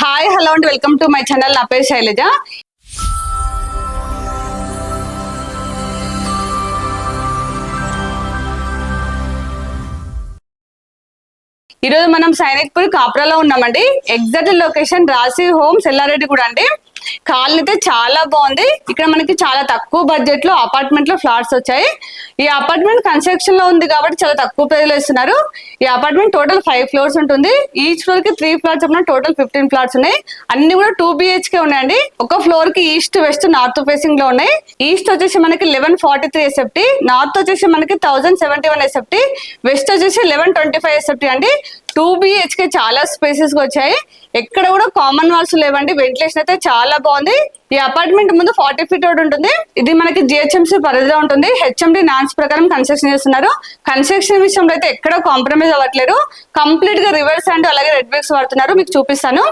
Hi hello and welcome to my channel. నా పేరు శైలజ. ఈరోజు మనం సైనిక్పూర్ కాప్రాలో ఉన్నామండి. ఎగ్జాక్ట్ లొకేషన్ రాశి హోమ్స్ ఎల్లారెడ్డి కూడా అండి. కాలనీ అయితే చాలా బాగుంది. ఇక్కడ మనకి చాలా తక్కువ బడ్జెట్ లో అపార్ట్మెంట్ లో ఫ్లాట్స్ వచ్చాయి. ఈ అపార్ట్మెంట్ కన్స్ట్రక్షన్ లో ఉంది కాబట్టి చాలా తక్కువ ప్రైస్ లో ఇస్తున్నారు. ఈ అపార్ట్మెంట్ టోటల్ 5 ఫ్లోర్స్ ఉంటుంది. ఈచ్ ఫ్లోర్ కి 3 ఫ్లాట్స్ ఉన్న టోటల్ 15 ఫ్లాట్స్ ఉన్నాయి. అన్ని కూడా 2 BHK ఉన్నాయండి. ఒక ఫ్లోర్ కి ఈస్ట్ వెస్ట్ నార్త్ ఫేసింగ్ లో ఉన్నాయి. ఈస్ట్ వచ్చేసి మనకి 1143 SFT, నార్త్ వచ్చేసి మనకి 1071 SFT, వెస్ట్ వచ్చేసి 1125 SFT అండి. 2 BHK చాలా స్పేసెస్ వచ్చాయి. ఎక్కడ కూడా కామన్ వాల్స్ లేవండి. వెంటిలేషన్ అయితే చాలా బాగుంది. ఈ అపార్ట్మెంట్ ముందు 40 ఫీట్ రోడ్ ఉంటుంది. ఇది మనకి GHMC పరిధిలో ఉంటుంది. HMD నాన్స్ ప్రకారం కన్స్ట్రక్షన్ చేస్తున్నారు. కన్స్ట్రక్షన్ విషయంలో అయితే ఎక్కడ కాంప్రమైజ్ అవ్వట్లేదు. కంప్లీట్ గా రివర్స్ అండ్ అలాగే రెడ్ బ్రిక్స్ వాడుతున్నారు. మీకు చూపిస్తాను.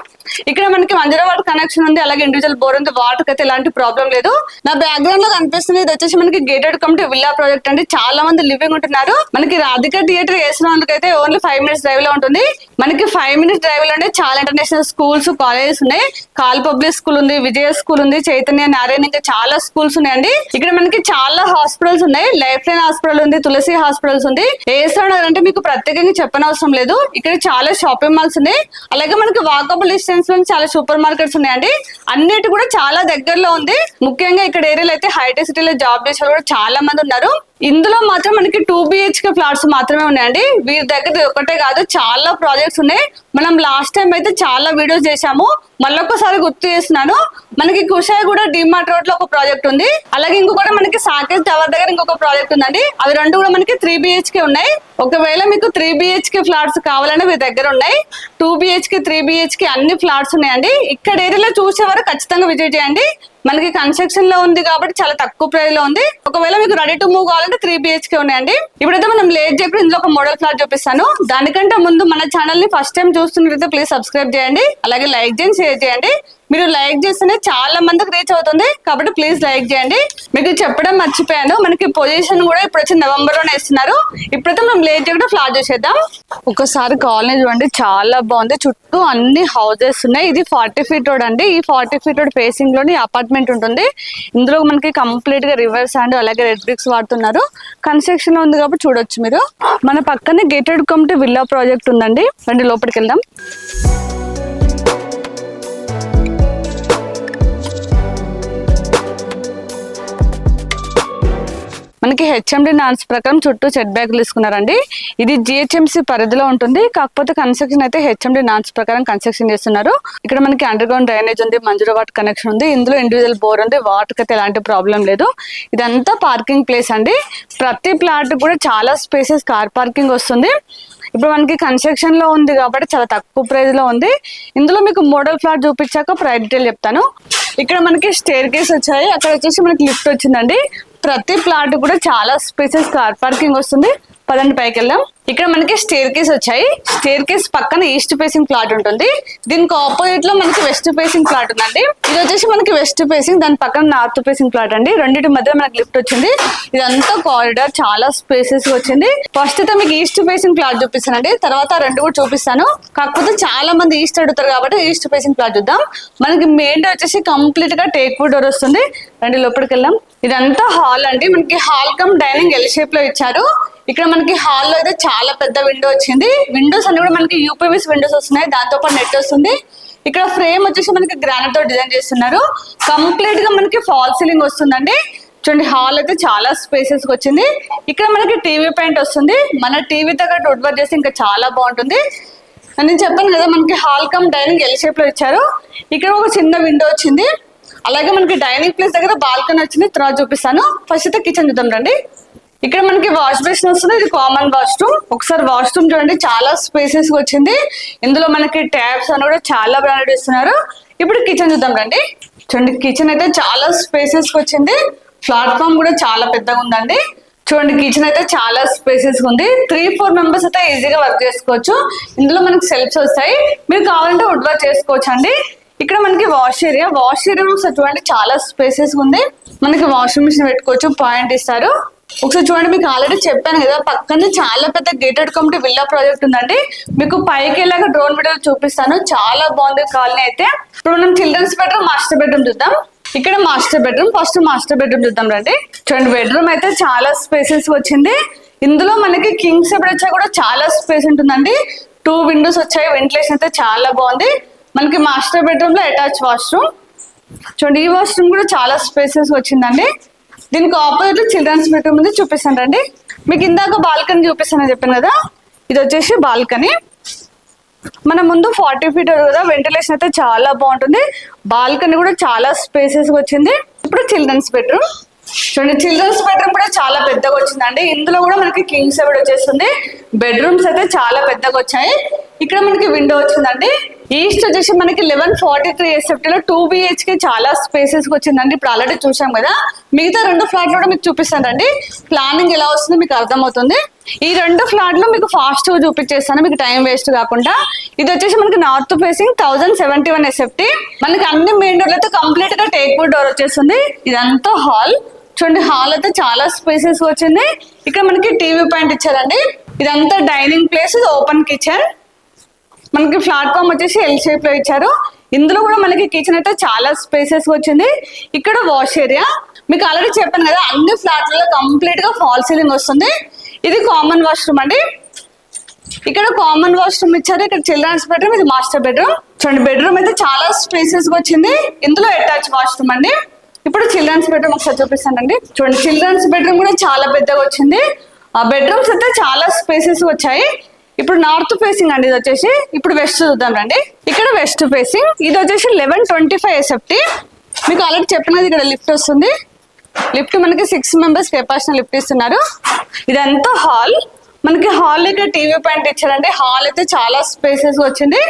ఇక్కడ మనకి మంజురా వాటర్ కనెక్షన్ ఉంది, అలాగే ఇండివిజువల్ బోర్ ఉంది. వాటర్ అయితే ఎలాంటి ప్రాబ్లం లేదు. నా బ్యాక్గ్రౌండ్ లో కనిపిస్తుంది ఇది వచ్చేసి మనకి గేటెడ్ కమ్యూనిటీ విల్లా ప్రాజెక్ట్ అండి. చాలా మంది లివింగ్ ఉంటున్నారు. మనకి రాధిక థియేటర్ వేసిన వాళ్ళకైతే ఓన్లీ 5 మినిట్స్ డ్రైవ్ లో ఉంటుంది. మనకి 5 మినిట్స్ డ్రైవ్ లోనే చాలా ఇంటర్నేషనల్ స్కూల్స్ కాలేజెస్ ఉన్నాయి. కాల్ పబ్లిక్ స్కూల్ ఉంది, విజయ స్కూల్ ఉంది, చైతన్య నారాయణ, ఇంకా చాలా స్కూల్స్ ఉన్నాయండి. ఇక్కడ మనకి చాలా హాస్పిటల్స్ ఉన్నాయి. లైఫ్ లైన్ హాస్పిటల్ ఉంది, తులసి హాస్పిటల్స్ ఉంది. ఏఎస్ఆర్ నగర్ అంటే మీకు ప్రత్యేకంగా చెప్పనవసరం లేదు. ఇక్కడ చాలా షాపింగ్ మాల్స్ ఉన్నాయి. అలాగే మనకి వాకబుల్ డిస్టెన్స్ లో చాలా సూపర్ మార్కెట్స్ ఉన్నాయండి. అన్నిటి కూడా చాలా దగ్గరలో ఉంది. ముఖ్యంగా ఇక్కడ ఏరియాలో అయితే హైటెక్ సిటీలో జాబ్ చేసే కూడా చాలా మంది ఉన్నారు. ఇందులో మాత్రం మనకి 2 BHK ఫ్లాట్స్ మాత్రమే ఉన్నాయండి. వీరి దగ్గర ఒకటే కాదు, చాలా ప్రాజెక్ట్స్ ఉన్నాయి. మనం లాస్ట్ టైం అయితే చాలా వీడియోస్ చేశాము. మళ్ళొకసారి గుర్తు చేస్తున్నాను. మనకి కుషాయిగూడ డిమార్ట్ రోడ్ లో ఒక ప్రాజెక్ట్ ఉంది. అలాగే ఇంకొకటి మనకి సాకేత్ టవర్ దగ్గర ఇంకొక ప్రాజెక్ట్ ఉందండి. అవి రెండు కూడా మనకి 3 BHK ఉన్నాయి. ఒకవేళ మీకు 3 BHK ఫ్లాట్స్ కావాలంటే మీ దగ్గర ఉన్నాయి. 2 BHK 3 BHK అన్ని ఫ్లాట్స్ ఉన్నాయండి. ఇక్కడ ఏరియాలో చూసే వరకు ఖచ్చితంగా విజిట్ చేయండి. మనకి కన్స్ట్రక్షన్ లో ఉంది కాబట్టి చాలా తక్కువ ప్రైస్ లో ఉంది. ఒకవేళ మీకు రెడీ టు మూవ్ కావాలంటే 3 BHK ఉన్నాయండి. ఇప్పుడైతే మనం లేట్ చేయకుండా ఇందులో ఒక మోడల్ ఫ్లాట్ చూపిస్తాను. దానికంటే ముందు మన ఛానల్ ని ఫస్ట్ టైం చూస్తున్నట్లయితే ప్లీజ్ సబ్స్క్రైబ్ చేయండి. అలాగే లైక్ చేయండి, షేర్ చేయండి. మీరు లైక్ చేస్తేనే చాలా మందికి రీచ్ అవుతుంది కాబట్టి ప్లీజ్ లైక్ చేయండి. మీకు చెప్పడం మర్చిపోయాను, మనకి పొజిషన్ కూడా ఇప్పుడు వచ్చి నవంబర్ లోనే ఇస్తున్నారు. ఇప్పుడైతే మనం లేట్ చేయకుండా ఫ్లాట్ చూసేద్దాం. ఒకసారి కాలనీ చూడండి, చాలా బాగుంది. చుట్టూ అన్ని హౌసెస్ ఉన్నాయి. ఇది 40 ఫీట్ రోడ్ అండి. ఈ 40 ఫీట్ రోడ్ ఫేసింగ్ లోని అపార్ట్మెంట్ ఉంటుంది. ఇందులో మనకి కంప్లీట్ గా రివర్స్ అండ్ అలాగే రెడ్ బ్రిక్స్ వాడుతున్నారు. కన్స్ట్రక్షన్ లో ఉంది కాబట్టి చూడొచ్చు మీరు. మన పక్కనే గేటెడ్ కమ్యూనిటీ విల్లా ప్రాజెక్ట్ ఉందండి. రండి లోపలికి వెళ్దాం. మనకి HMD నాన్స్ ప్రకారం చుట్టూ సెట్ బ్యాక్లు తీసుకున్నారండి. ఇది GHMC పరిధిలో ఉంటుంది. కాకపోతే కన్స్ట్రక్షన్ అయితే HMD నాన్స్ ప్రకారం కన్స్ట్రక్షన్ చేస్తున్నారు. ఇక్కడ మనకి అండర్ గ్రౌండ్ డ్రైనేజ్ ఉంది, మంజురా వాటర్ కనెక్షన్ ఉంది. ఇందులో ఇండివిజువల్ బోర్ ఉంది. వాటర్ అయితే ఎలాంటి ప్రాబ్లం లేదు. ఇదంతా పార్కింగ్ ప్లేస్ అండి. ప్రతి ప్లాట్ కూడా చాలా స్పేసెస్ కార్ పార్కింగ్ వస్తుంది. ఇప్పుడు మనకి కన్స్ట్రక్షన్ లో ఉంది కాబట్టి చాలా తక్కువ ప్రైస్ లో ఉంది. ఇందులో మీకు మోడల్ ఫ్లాట్ చూపించాక ప్రైస్ డీటెయిల్ చెప్తాను. ఇక్కడ మనకి స్టేర్ కేస్ వచ్చాయి, అక్కడ వచ్చేసి మనకి లిఫ్ట్ వచ్చిందండి. ప్రతి ప్లాట్ కూడా చాలా స్పేసెస్ కార్ పార్కింగ్ వస్తుంది. పదండి పైకి వెళ్దాం. ఇక్కడ మనకి స్టేర్ కేస్ వచ్చాయి. స్టేర్ కేస్ పక్కన ఈస్ట్ ఫేసింగ్ ఫ్లాట్ ఉంటుంది. దీనికి ఆపోజిట్ లో మనకి వెస్ట్ ఫేసింగ్ ఫ్లాట్ ఉందండి. ఇది వచ్చేసి మనకి వెస్ట్ ఫేసింగ్, దాని పక్కన నార్త్ ఫేసింగ్ ఫ్లాట్ అండి. రెండింటి మధ్య మనకి లిఫ్ట్ వచ్చింది. ఇదంతా కారిడార్, చాలా స్పేసెస్ వచ్చింది. ఫస్ట్ అయితే మీకు ఈస్ట్ ఫేసింగ్ ఫ్లాట్ చూపిస్తానండి, తర్వాత రెండు కూడా చూపిస్తాను. కాకపోతే చాలా మంది ఈస్ట్ అడుగుతారు కాబట్టి ఈస్ట్ ఫేసింగ్ ఫ్లాట్ చూద్దాం. మనకి మెయిన్ డోర్ వచ్చేసి కంప్లీట్ గా టేక్ వుడ్ డోర్ వస్తుంది. రండి లోపలికి వెళ్దాం. ఇదంతా హాల్ అండి. మనకి hall cum dining L shape లో ఇచ్చారు. ఇక్కడ మనకి హాల్ లో అయితే చాలా పెద్ద విండో వచ్చింది. విండోస్ అన్ని కూడా మనకి UPVC విండోస్ వస్తున్నాయి. దాంతో పాటు నెట్ వస్తుంది. ఇక్కడ ఫ్రేమ్ వచ్చేసి మనకి గ్రానైట్ తో డిజైన్ చేస్తున్నారు. కంప్లీట్ గా మనకి ఫాల్ సీలింగ్ వస్తుందండి. చూడండి, హాల్ అయితే చాలా స్పేసెస్ వచ్చింది. ఇక్కడ మనకి టీవీ పాయింట్ వస్తుంది. మన టీవీ దగ్గర వుడ్ వర్క్ చేస్తే ఇంకా చాలా బాగుంటుంది. నేను చెప్పాను కదా, మనకి hall cum dining L shape లో ఇచ్చారు. ఇక్కడ ఒక చిన్న విండో వచ్చింది. అలాగే మనకి డైనింగ్ ప్లేస్ దగ్గర బాల్కనీ వచ్చింది. తర్వాత చూపిస్తాను. ఫస్ట్ అయితే కిచెన్ చూద్దాం రండి. ఇక్కడ మనకి వాష్ బేసిన్ వస్తుంది. ఇది కామన్ వాష్రూమ్. ఒకసారి వాష్రూమ్ చూడండి, చాలా స్పేసెస్ వచ్చింది. ఇందులో మనకి ట్యాబ్స్ అని కూడా చాలా బ్రాండెడ్ ఇస్తున్నారు. ఇప్పుడు కిచెన్ చూద్దాం రండి. చూడండి, కిచెన్ అయితే చాలా స్పేసెస్ వచ్చింది. ప్లాట్ఫామ్ కూడా చాలా పెద్దగా ఉందండి. చూడండి, కిచెన్ అయితే చాలా స్పేసెస్ ఉంది. 3-4 మెంబర్స్ అయితే ఈజీగా వర్క్ చేసుకోవచ్చు. ఇందులో మనకి సెల్ఫ్స్ వస్తాయి. మీరు కావాలంటే వుడ్ వర్క్ చేసుకోవచ్చు అండి. ఇక్కడ మనకి వాష్ ఏరియా ఒకసారి చూడండి, చాలా స్పేసెస్ ఉంది. మనకి వాషింగ్ మిషన్ పెట్టుకోవచ్చు, పాయింట్ ఇస్తారు. ఒకసారి చూడండి, మీకు ఆల్రెడీ చెప్పాను కదా, పక్కనే చాలా పెద్ద గేటెడ్ కమ్యూనిటీ విల్లా ప్రాజెక్ట్ ఉందండి. మీకు పైకి వెళ్ళాక డ్రోన్ వీడియో చూపిస్తాను. చాలా బాగుంది కాలనీ అయితే. ఇప్పుడు మనం చిల్డ్రన్స్ బెడ్రూమ్, మాస్టర్ బెడ్రూమ్ చూద్దాం. ఇక్కడ master bedroom, first master bedroom చూద్దాం రండి. చూడండి, బెడ్రూమ్ అయితే చాలా స్పేసెస్ వచ్చింది. ఇందులో మనకి కింగ్ సైడ్ వచ్చా కూడా చాలా స్పేస్ ఉంటుందండి. 2 విండోస్ వచ్చాయి, వెంటిలేషన్ అయితే చాలా బాగుంది. మనకి మాస్టర్ బెడ్రూమ్ లో అటాచ్ వాష్రూమ్. చూడండి, ఈ వాష్రూమ్ కూడా చాలా స్పేసెస్ వచ్చిందండి. దీనికి ఆపోజిట్ చిల్డ్రన్స్ బెడ్రూమ్ ఉంది, చూపిస్తాను రండి. మీకు ఇందాక బాల్కనీ చూపిస్తానని చెప్పాను కదా, ఇది వచ్చేసి బాల్కనీ. మన ముందు 40 feet కదా, వెంటిలేషన్ అయితే చాలా బాగుంటుంది. బాల్కనీ కూడా చాలా స్పేసెస్ వచ్చింది. ఇప్పుడు చిల్డ్రన్స్ బెడ్రూమ్ చూడండి, చిల్డ్రన్స్ బెడ్రూమ్ కూడా చాలా పెద్దగా వచ్చిందండి. ఇందులో కూడా మనకి కింగ్ సైడ్ వచ్చేస్తుంది. బెడ్రూమ్స్ అయితే చాలా పెద్దగా వచ్చాయి. ఇక్కడ మనకి విండో వచ్చిందండి. ఈస్ట్ వచ్చేసి మనకి 1143 SFT లో 2 BHK చాలా స్పేసెస్ వచ్చిందండి. ఇప్పుడు ఆల్రెడీ చూసాం కదా. మిగతా 2 ఫ్లాట్లు కూడా మీకు చూపిస్తానండి. ప్లానింగ్ ఎలా వస్తుందో మీకు అర్థమవుతుంది. ఈ 2 ఫ్లాట్లు మీకు ఫాస్ట్ గా చూపించేస్తాను, మీకు టైం వేస్ట్ కాకుండా. ఇది వచ్చేసి మనకి నార్త్ ఫేసింగ్ 1071 SFT. మనకి అన్ని మెయిన్ డోర్లు అయితే కంప్లీట్ గా టేక్ వుడ్ డోర్ వచ్చేస్తుంది. ఇదంతా హాల్. చూడండి, హాల్ అయితే చాలా స్పేసెస్ వచ్చింది. ఇక్కడ మనకి టీవీ పాయింట్ ఇచ్చారండి. ఇదంతా డైనింగ్ ప్లేస్, ఓపెన్ కిచెన్. మనకి ప్లాట్ఫామ్ వచ్చేసి ఎల్ షేప్ లో ఇచ్చారు. ఇందులో కూడా మనకి కిచెన్ అయితే చాలా స్పేసెస్ వచ్చింది. ఇక్కడ వాష్ ఏరియా. మీకు ఆల్రెడీ చెప్పాను కదా, అన్ని ఫ్లాట్లలో కంప్లీట్ గా ఫాల్ సీలింగ్ వస్తుంది. ఇది కామన్ వాష్రూమ్ అండి. ఇక్కడ కామన్ వాష్రూమ్ ఇచ్చారు. ఇక్కడ చిల్డ్రన్స్ బెడ్రూమ్, ఇది మాస్టర్ బెడ్రూమ్. చూడండి, బెడ్రూమ్ అయితే చాలా స్పేసెస్ వచ్చింది. ఇందులో అటాచ్ వాష్రూమ్ అండి. ఇప్పుడు చిల్డ్రన్స్ బెడ్రూమ్ ఒకసారి చూపిస్తానండి. చూడండి, చిల్డ్రన్స్ బెడ్రూమ్ కూడా చాలా పెద్దగా వచ్చింది. ఆ బెడ్రూమ్స్ అయితే చాలా స్పేసెస్ వచ్చాయి. ఇప్పుడు నార్త్ ఫేసింగ్ అండి ఇది వచ్చేసి. ఇప్పుడు వెస్ట్ చూద్దాం రండి. ఇక్కడ వెస్ట్ ఫేసింగ్, ఇది వచ్చేసి 1125 SFT. మీకు ఆల్రెడీ చెప్పినది, ఇక్కడ లిఫ్ట్ వస్తుంది. లిఫ్ట్ మనకి 6 members కెపాసిటీ లిఫ్ట్ ఇస్తున్నారు. ఇదంతా హాల్. మనకి హాల్ ఇక్కడ టీవీ పాయింట్ ఇచ్చారండి. హాల్ అయితే చాలా స్పేసెస్ వచ్చింది.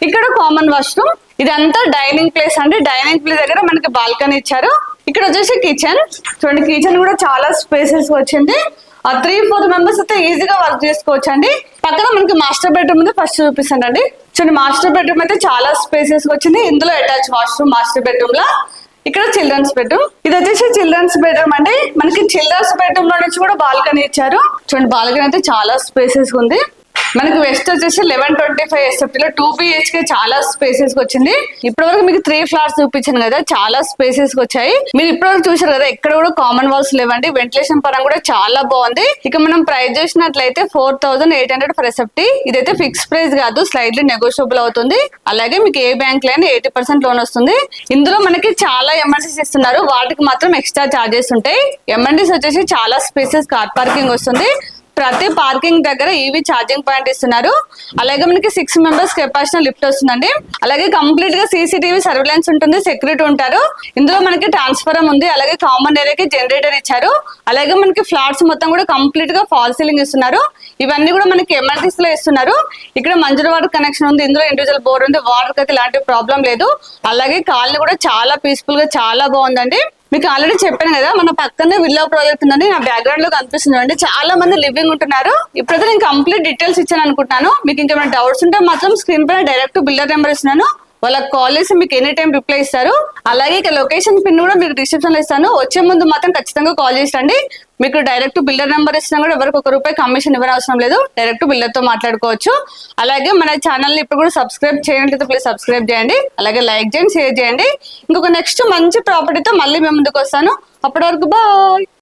ఇక్కడ కామన్ వాష్రూమ్. ఇదంతా డైనింగ్ ప్లేస్ అండి. డైనింగ్ ప్లేస్ దగ్గర మనకి బాల్కనీ ఇచ్చారు. ఇక్కడ వచ్చేసి కిచెన్. చూడండి, కిచెన్ కూడా చాలా స్పేసెస్ వచ్చింది. 3-4 members అయితే ఈజీగా వర్క్ చేసుకోవచ్చు అండి. పక్కన మనకి మాస్టర్ బెడ్రూమ్ ఉంది, ఫస్ట్ చూపిస్తానండి. చూడండి, మాస్టర్ బెడ్రూమ్ అయితే చాలా స్పేసెస్ వచ్చింది. ఇందులో అటాచ్ వాష్రూమ్ మాస్టర్ బెడ్రూమ్ లా. ఇక్కడ చిల్డ్రన్స్ బెడ్రూమ్. ఇది వచ్చేసి చిల్డ్రన్స్ బెడ్రూమ్ అండి. మనకి చిల్డ్రన్స్ బెడ్రూమ్ లో నుంచి కూడా బాల్కనీ ఇచ్చారు. చూడండి, బాల్కనీ అయితే చాలా స్పేసెస్ ఉంది. మనకి వెస్ట్ వచ్చేసి 1125 SFT లో 2 BHK చాలా స్పేసెస్ వచ్చింది. ఇప్పటివరకు మీకు 3 ఫ్లాట్స్ చూపించాను కదా, చాలా స్పేసెస్ వచ్చాయి. మీరు ఇప్పటివరకు చూసారు కదా, ఎక్కడ కూడా కామన్ వాల్స్ లేవండి. వెంటిలేషన్ పరంగా కూడా చాలా బాగుంది. ఇక మనం ప్రైస్ చూసినట్లయితే 4800 ఫర్ SFT. ఇదైతే ఫిక్స్ ప్రైస్ కాదు, స్లైడ్లీ నెగోషియబుల్ అవుతుంది. అలాగే మీకు ఏ బ్యాంక్ లైన్ 80% లోన్ వస్తుంది. ఇందులో మనకి చాలా ఎమ్ఎన్సీస్ ఇస్తున్నారు, వాటికి మాత్రం ఎక్స్ట్రా చార్జెస్ ఉంటాయి. ఎమ్ఎన్సీస్ వచ్చేసి చాలా స్పేసెస్ కార్ పార్కింగ్ వస్తుంది. ప్రతి పార్కింగ్ దగ్గర ఈవీ ఛార్జింగ్ పాయింట్ ఇస్తున్నారు. అలాగే మనకి 6 members కెపాసిటీ లిఫ్ట్ వస్తుందండి. అలాగే కంప్లీట్ గా CCTV సర్వేలెన్స్ ఉంటుంది, సెక్యూరిటీ ఉంటారు. ఇందులో మనకి ట్రాన్స్ఫారం ఉంది. అలాగే కామన్ ఏరియాకి జనరేటర్ ఇచ్చారు. అలాగే మనకి ఫ్లాట్స్ మొత్తం కూడా కంప్లీట్ గా ఫాల్ సీలింగ్ ఇస్తున్నారు. ఇవన్నీ కూడా మనకి ఎమర్జెన్సీస్ లో ఇస్తున్నారు. ఇక్కడ మంజూరు వాటర్ కనెక్షన్ ఉంది. ఇందులో ఇండివిజువల్ బోర్ ఉంది. వాటర్ అయితే ఎలాంటి ప్రాబ్లం లేదు. అలాగే కాలనీ కూడా చాలా పీస్ఫుల్ గా చాలా బాగుందండి. మీకు ఆల్రెడీ చెప్పాను కదా, మన పక్కనే విల్లా ప్రాజెక్ట్ ఉందండి. నా బ్యాక్గ్రౌండ్ లో కనిపిస్తుంది అండి. చాలా మంది లివింగ్ ఉంటున్నారు. ఇప్పుడైతే నేను కంప్లీట్ డీటెయిల్స్ ఇచ్చాను అనుకుంటున్నాను. మీకు ఇంకేమైనా డౌట్స్ ఉంటే మాత్రం స్క్రీన్ పైన డైరెక్ట్ బిల్డర్ నెంబర్ ఇస్తున్నాను. వాళ్ళకి కాల్ చేసి మీకు ఎనీ టైం రిప్లై ఇస్తారు. అలాగే ఇక లొకేషన్ పిన్ కూడా మీకు డిస్క్రిప్షన్ లో ఇస్తాను. వచ్చే ముందు మాత్రం ఖచ్చితంగా కాల్ చేసండి. మీకు డైరెక్ట్ బిల్డర్ నెంబర్ ఇచ్చినా కూడా ఎవరికి ₹1 కమిషన్ ఇవ్వని అవసరం లేదు. డైరెక్ట్ బిల్డర్ తో మాట్లాడుకోవచ్చు. అలాగే మన ఛానల్ ని ఇప్పుడు కూడా సబ్స్క్రైబ్ చేయండి, ప్లీజ్ సబ్స్క్రైబ్ చేయండి. అలాగే లైక్ చేయండి, షేర్ చేయండి. ఇంకొక నెక్స్ట్ మంచి ప్రాపర్టీతో మళ్ళీ మేము ముందుకు వస్తాను. అప్పటి వరకు బాయ్.